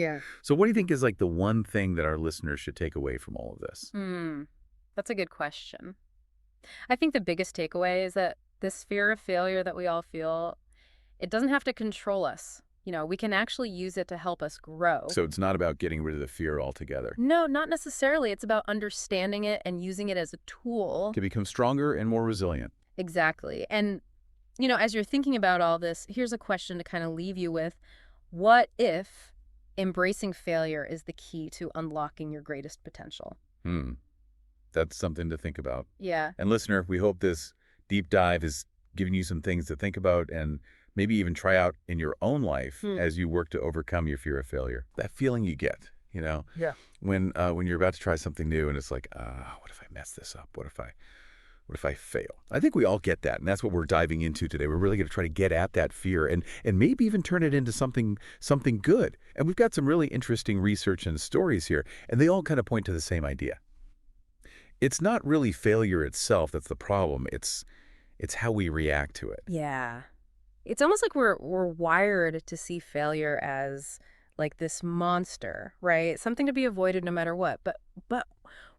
Yeah. So what do you think is like the one thing that our listeners should take away from all of this? Hmm. That's a good question. I think the biggest takeaway is that this fear of failure that we all feel, it doesn't have to control us. We can actually use it to help us grow. So it's not about getting rid of the fear altogether. No, not necessarily. It's about understanding it and using it as a tool. To become stronger and more resilient. Exactly. And, as you're thinking about all this, here's a question to kind of leave you with. What if embracing failure is the key to unlocking your greatest potential? Hmm. That's something to think about. Yeah. And listener, we hope this deep dive is giving you some things to think about and maybe even try out in your own life Hmm. as you work to overcome your fear of failure. That feeling you get, Yeah. when you're about to try something new and it's like, what if I mess this up? What if I fail? I think we all get that, and that's what we're diving into today. We're really going to try to get at that fear and maybe even turn it into something good. And we've got some really interesting research and stories here, and they all kind of point to the same idea. It's not really failure itself that's the problem. It's how we react to it. Yeah. It's almost like we're wired to see failure as like this monster, right? Something to be avoided no matter what. But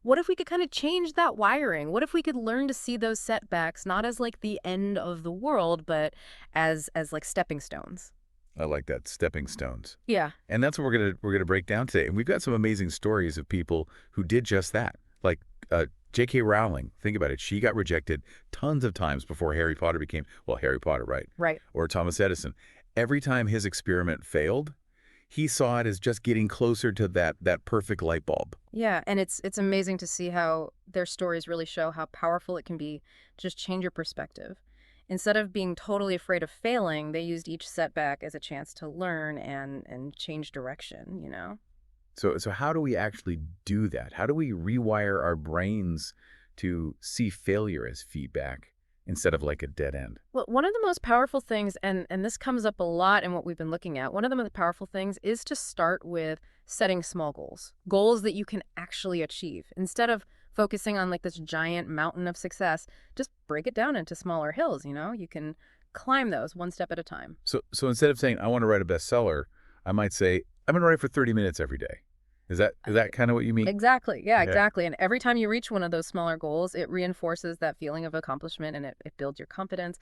what if we could kind of change that wiring? What if we could learn to see those setbacks not as like the end of the world, but as like stepping stones? I like that, stepping stones. Yeah. And that's what we're gonna break down today. And we've got some amazing stories of people who did just that. Like J.K. Rowling, think about it. She got rejected tons of times before Harry Potter became, well, Harry Potter, right? Right. Or Thomas Edison. Every time his experiment failed, he saw it as just getting closer to that perfect light bulb. Yeah, and it's amazing to see how their stories really show how powerful it can be to just change your perspective. Instead of being totally afraid of failing, they used each setback as a chance to learn and change direction. So how do we actually do that? How do we rewire our brains to see failure as feedback instead of like a dead end? Well, one of the most powerful things, and this comes up a lot in what we've been looking at, one of the most powerful things is to start with setting small goals, goals that you can actually achieve. Instead of focusing on like this giant mountain of success, just break it down into smaller hills. You can climb those one step at a time. So instead of saying I want to write a bestseller, I might say I'm going to write for 30 minutes every day. Is that kind of what you mean? Exactly. Yeah, Yeah. exactly. And every time you reach one of those smaller goals, it reinforces that feeling of accomplishment and it builds your confidence.